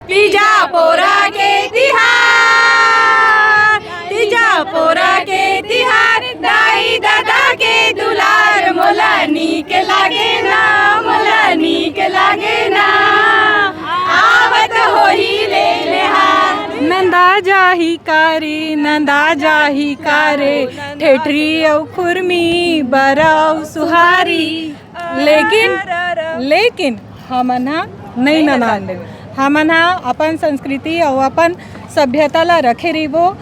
तीजापोरा के तिहार, तीजापोरा के तिहार, दाई दादा के दुलार, मोला नीक लागे ना, मोला नीक लागे ना, आवत होही ले लेहार। नंदा जाही कारे, नंदा जाही कारे, ठेठरी औ खुरमी बराउ सुहारी, लेकिन हमन हा नहीं ननान, हमन हा अपन संस्कृति और अपन सभ्यता ला रखे रहिबो।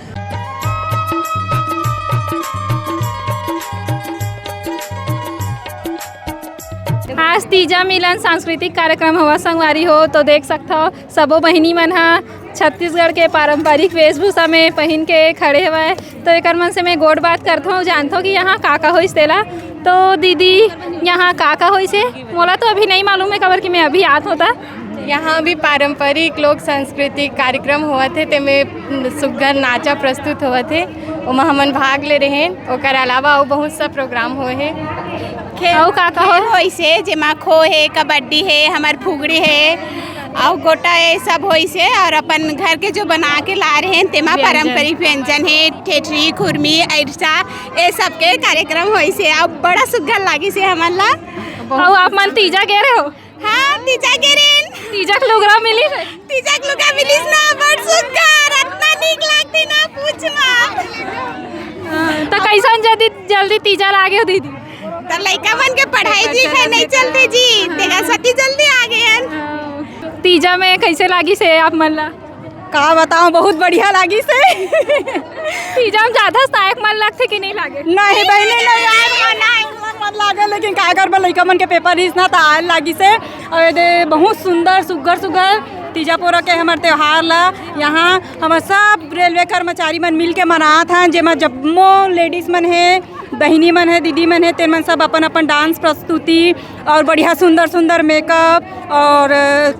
आज तीजा मिलन सांस्कृतिक कार्यक्रम हुआ संगवारी हो तो देख सकते हो सबो बहिनी मन हा छत्तीसगढ़ के पारंपरिक वेशभूषा में पहन के खड़े हुए। तो एक मन से मैं गोड़ बात करता हूँ, जानता हूँ कि यहाँ काका होइस तेला। तो दीदी यहाँ काका होइस है, मोला तो अभी नहीं मालूम है खबर कि मैं अभी आत होता। यहाँ भी पारंपरिक लोक सांस्कृतिक कार्यक्रम हुआ थे, तेमें सुग्घर नाचा प्रस्तुत हुआ थे, ओमा हमन भाग ले रहे हैं। ओकर अलावा और बहुत सा प्रोग्राम हुए हैं। खेल काका होइसे जेमा खो है, कबड्डी है, हमार फुगड़ी है और गोटा है, सब होइसे। और अपन घर के जो बना के ला रहे हैं तेमा पारंपरिक व्यंजन है, ठेठरी खुरमी ऐसा ये सब के कार्यक्रम होइसे। अब बड़ा सुग्घर लागी से हमन ला। और आप मन तीजा गे रहे हो? हाँ तीजा गे रेन, तीजक लुगरा मिली है, तीजक लुगा मिलिस ना, बड़ सुग्घर, इतना नीक लागती ना पूछ मा। तो कैसन जल्दी तीजा लागे हो दीदी? तो लइका मन के पढ़ाई लिखाई नहीं चलते जी, तेगा सती जल्दी आ गए। तीजा में कैसे लागी से आप मन ला? का बताऊं, बहुत बढ़िया लागी से। तीजा में ज्यादा सहायक मन लगते कि नहीं लागे? नहीं बहने नहीं मन लागे, लेकिन का करबा लइका मन के पेपर इस ना त आए लागी से। और दे बहुत सुंदर सुग्घर तीजापोरा के हमार त्योहार ला यहाँ हमार सब रेलवे कर्मचारी मन मिल के मनात हैं, जेमा जम्मो लेडीज मन है, बहिनी मन है, दीदी मन है, तेन मन सब अपन अपन डांस प्रस्तुति और बढ़िया सुंदर मेकअप और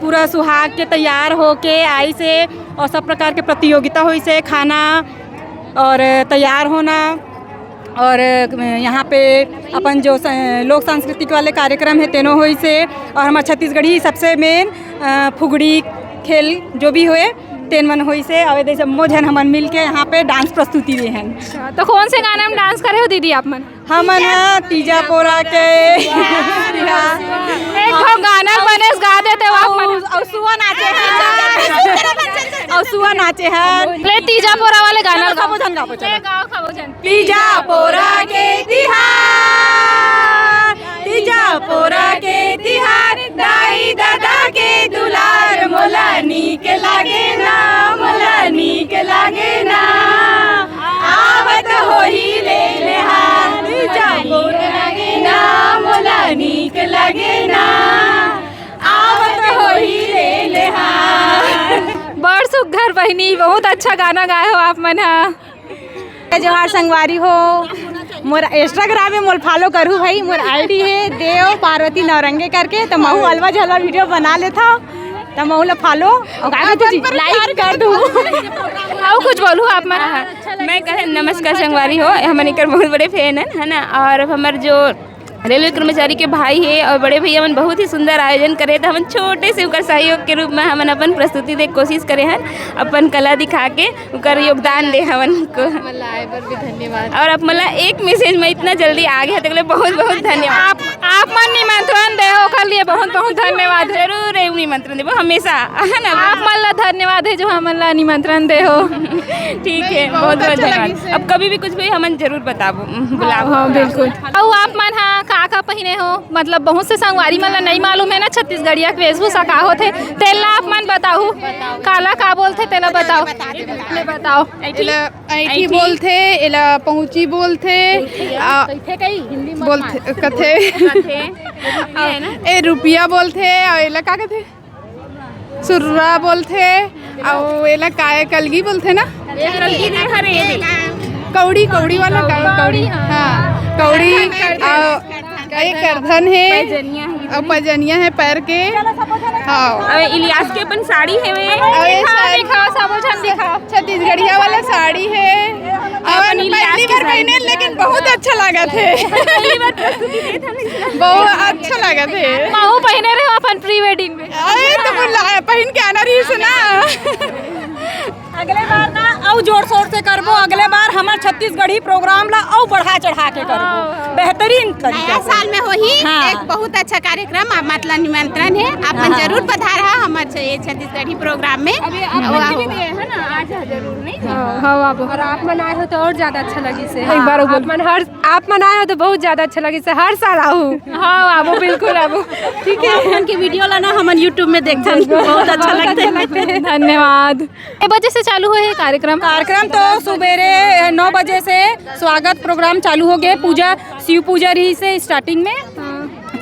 पूरा सुहाग के तैयार होके आई से। और सब प्रकार के प्रतियोगिता हुई से, खाना और तैयार होना। और यहाँ पे अपन जो लोक सांस्कृतिक वाले कार्यक्रम है तेनो हुई से। और हमारे छत्तीसगढ़ी सबसे मेन फुगड़ी खेल जो भी हुए तेन मन हुई से। और जैसे मोजन हमन मिल के यहाँ पे डांस प्रस्तुति दे हैं। तो कौन से गाने में डांस करे हो दीदी आप मन? हमन तीजापोरा के एक गाना बने गा देते और सुआ नाचे हैं, और सुआ नाचे हैं। ले तीजापोरा वाले गाना गाओ। तीजापोरा के तिहार, तीजापोरा के तिहार, दाई दादा के दुलार, मोला नीक लागे ना, मोला नीक लागे ना, आवत होही ले लेहार। तीजापोरा लागे ना, मोला नीक लागे ना, आवत होही ले लेहार। बड़ सुघर बहिनी, बहुत अच्छा गाना गाए हो आप मन हा। जोहार संगवारी हो, मोर इंस्टाग्राम में मोल फॉलो करू भाई, मोर आईडी है देव पार्वती नौरंगे करके। तो महू अलवा झलवा वीडियो बना लेता, तो महू ला फॉलो और लाइक कर दूँ। और कुछ बोलूँ आप मन? मैं कहे नमस्कार संगवारी हो, हमन एकर बहुत बड़े फैन है ना। और हमार जो रेलवे कर्मचारी के भाई है और बड़े भैया मन बहुत ही सुंदर आयोजन करे, तो हम छोटे से उकर सहयोग के रूप में हमन अपन प्रस्तुति दे कोशिश करे हैं, अपन कला दिखा के उकर योगदान दे हमन को। आए पर भी धन्यवाद। और अब मला एक मैसेज में इतना जल्दी आ गया तो बहुत बहुत धन्यवाद। आप मन निमंत्रण दे हो कर लिए बहुत बहुत धन्यवाद। जरूर निमंत्रण देबो हमेशा, है ना। आप मन ला धन्यवाद है जो हमन ला निमंत्रण दे हो। ठीक है, बहुत बहुत धन्यवाद। अब कभी भी कुछ भी हमन जरूर बताबो, बुलाबो। हाँ बिल्कुल। और आप मन हाँ का पहिने हो, मतलब बहुत से संगवारी मन ला नहीं मालूम है ना छत्तीसगढ़िया के वेशभूषा का होथे, तेला आप मन बताओ काला का बोलथे तेला बताओ। बताओ। ऐठी बोलथे, एला पहुंची बोलथे, बोलथे कथे ए रुपिया बोलथे, और एला का कथे सुर्रा बोलथे, और एला काय कलगी बोलथे ना, कौड़ी वाला कौड़ी। हाँ कौड़ी, एक करधन है और पजनिया है पैर के। हाँ इलियास के अपन साड़ी है, छत्तीसगढ़िया वाला साड़ी है। पहली बार पहने लेकिन बहुत अच्छा लगा थे। बहुत अच्छा लगा थे। महू पहने रहे हो अपन प्री वेडिंग में। अरे तो पहन के आना रही सुना। अगले बार ना और जोर शोर से करबो, अगले बार हमार छत्तीसगढ़ी प्रोग्राम ला और बढ़ा चढ़ा के करबो, बेहतरीन नया साल में हो ही एक बहुत अच्छा कार्यक्रम मतलब निमंत्रण है, आप जरूर पधारा हमारे छत्तीसगढ़ी प्रोग्राम में। और आप मनाए हो तो और ज्यादा अच्छा लगी से। एक बार आप मनाए हो तो बहुत ज्यादा अच्छा लगी से। हर साल आओ। हाँ आबो, बिल्कुल आबो। ठीक है, उनके वीडियो लाना हम यूट्यूब में देखते हैं, बहुत अच्छा लगता है। धन्यवाद। कितने बजे से चालू है कार्यक्रम? कार्यक्रम तो सुबेरे 9 बजे से स्वागत प्रोग्राम चालू हो गए। पूजा शिव पूजा रही से स्टार्टिंग में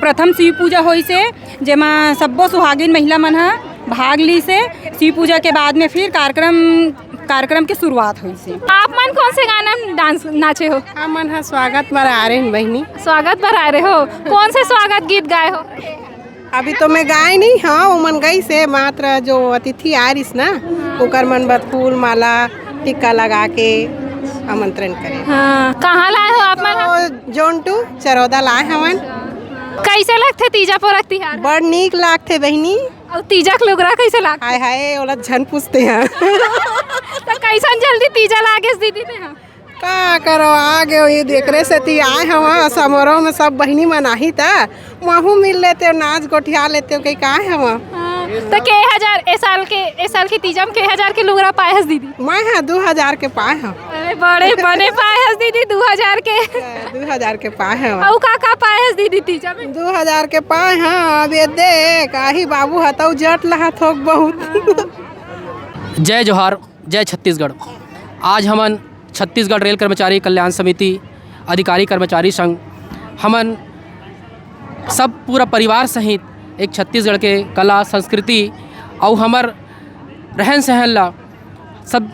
प्रथम शिव पूजा हुई से, जेमा सब्बो सुहागिन महिला मन हा भाग ली से। शिव पूजा के बाद में फिर कार्यक्रम की शुरुआत हुई से। आप मन कौन से गाना डांस नाचे हो? हम मन हा स्वागत पर आ रहे हैं बहनी। स्वागत पर आ रहे हो, कौन से स्वागत गीत गाए हो? अभी तो मैं गाय नहीं, हाँ वो मन गई से मात्र जो अतिथि आ रही ना ओकर मन बद फूल माला टिक्का लगा के आमंत्रण करे। हाँ, कहाँ लाए हो आप मन? तो जोंटू चरौदा लाए हमन। कैसे लगते तीजा पोरक तिहार? बड़ नीक लागते बहनी। और तीजा के लोगरा कैसे लाग? हाय हाय ओला झन पूछते हैं। तो कैसन जल्दी तीजा लागे दीदी ने? का करो आगे ये देख रहे से ती आए हम समारोह में सब बहनी मनाही था वहाँ मिल लेते हो, नाच गोठिया लेते हो, कहीं का है हम। तो के हजार ए साल की तीजा में के हजार के लुगरा पाए हस दीदी? मैं हाँ 2000 के पाए हम। अरे बड़े बने पाए हस दीदी 2000 के। 2000 के पाए हम। और का पाए हस दीदी तीजा में? 2000 के पाए हाँ। अब ये देख आही बाबू हतौ जट लहा थोक बहुत। जय जोहार, जय छत्तीसगढ़। आज हमन छत्तीसगढ़ रेल कर्मचारी कल्याण समिति अधिकारी कर्मचारी संघ हमन सब पूरा परिवार सहित एक छत्तीसगढ़ के कला संस्कृति और हमर रहन सहन ला सब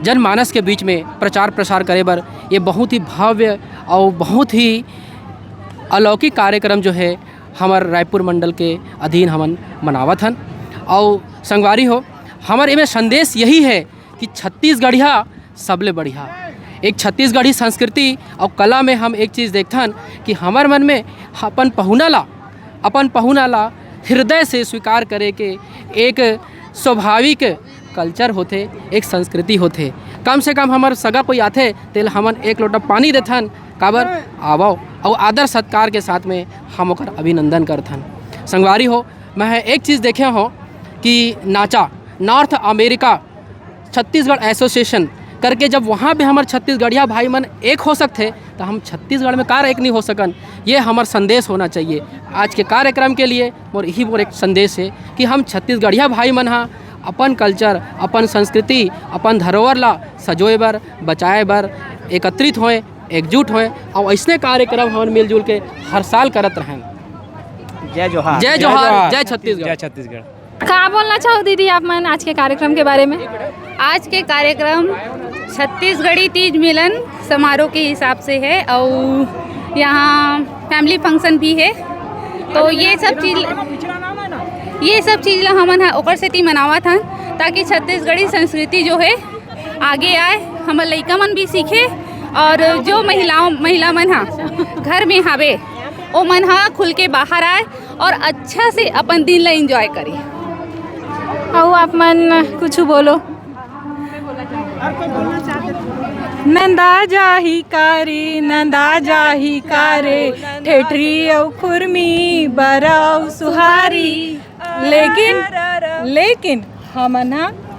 जनमानस के बीच में प्रचार प्रसार करे बर ये बहुत ही भव्य और बहुत ही अलौकिक कार्यक्रम जो है हमार रायपुर मंडल के अधीन हमन मनावत हन। और संगवारी हो हमार इमें संदेश यही है कि छत्तीसगढ़िया सबले बढ़िया। एक छत्तीसगढ़ी संस्कृति और कला में हम एक चीज़ देखथन कि हमार मन में अपन पहुना ला हृदय से स्वीकार करे के एक स्वाभाविक कल्चर होते, एक संस्कृति होते। कम से कम हमार सगा कोई आथे तेल हमन एक लोटा पानी देथन काबर आवो और आदर सत्कार के साथ में हम ओकर अभिनंदन करथन। संगवारी हो मैं एक चीज़ देखे हो कि नाचा नॉर्थ अमेरिका छत्तीसगढ़ एसोसिएशन करके जब वहाँ पे हमारे छत्तीसगढ़िया भाई मन एक हो सकते तो हम छत्तीसगढ़ में कार एक नहीं हो सकन। ये हमारा संदेश होना चाहिए आज के कार्यक्रम के लिए। और यही मोर एक संदेश है कि हम छत्तीसगढ़िया भाई मन हाँ अपन कल्चर, अपन संस्कृति, अपन धरोहर ला सजोए बर, बचाए बर एकत्रित होएं, एकजुट होएं और ऐसने कार्यक्रम हम मिलजुल के हर साल करत रहें। जय जोहार, जय जोहार, जय छत्तीसगढ़। जय छत्तीसगढ़। क्या बोलना चाहो दीदी आप मन आज के कार्यक्रम के बारे में? आज के कार्यक्रम छत्तीसगढ़ी तीज मिलन समारोह के हिसाब से है और यहाँ फैमिली फंक्शन भी है। तो ये सब चीज़ ला हमन ओकर सेती मनावा था ताकि छत्तीसगढ़ी संस्कृति जो है आगे आए, हमर लइका मन भी सीखे और जो महिला मन घर में हावे ओ मन खुल के बाहर आए और अच्छा से अपन दिन ला एंजॉय करे। और आप मन कुछ बोलो। नंदा जाही कारे ठेठरी और खुरमी बराव सुहारी। लेकिन हमन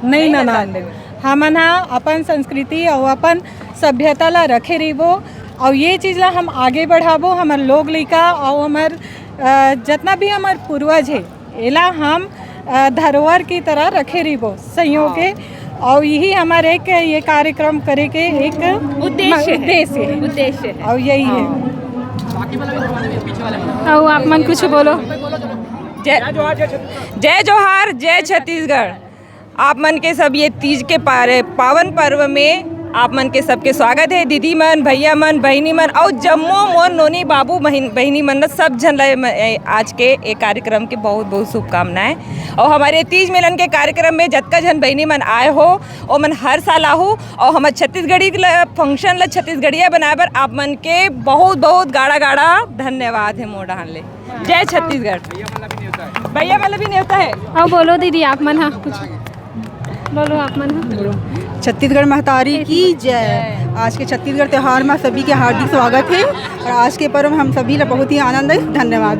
नहीं ननान, हमन अपन संस्कृति और अपन सभ्यता ला रखे रहिबो और ये चीज़ ला हम आगे बढ़ाबो। हमार लोग लइका और हमार जितना भी हमार पूर्वज है एला हम धरोहर की तरह रखे रहिबो संयोग के। और यही हमारे एक ये कार्यक्रम करे के एक उद्देश्य है और यही है। और आप मन कुछ बोलो। जय जोहार, जय छत्तीसगढ़। आप मन के सब ये तीज के पावन पर्व में आप मन के सबके स्वागत है। दीदी मन, भैया मन, बहनी मन और जम्मो मोर नोनी बाबू बहनी मन सब जन आज के एक कार्यक्रम के बहुत बहुत शुभकामनाएं। और हमारे तीज मिलन के कार्यक्रम में जतका जन बहनी मन आए हो और मन हर साल आहू और हमारे छत्तीसगढ़ी फंक्शन ला छत्तीसगढ़िया बनाए बर आप मन के बहुत बहुत गाड़ा गाड़ा धन्यवाद है मोर डाहन ले। जय छत्तीसगढ़। भैया वाला भी न्योता है। हाँ बोलो दीदी आप मन हाँ कुछ बोलो आप मन हाँ। छत्तीसगढ़ महतारी की जय। आज के छत्तीसगढ़ त्यौहार में सभी के हार्दिक स्वागत है और आज के पर्व हम सभी का बहुत ही आनंद है। धन्यवाद।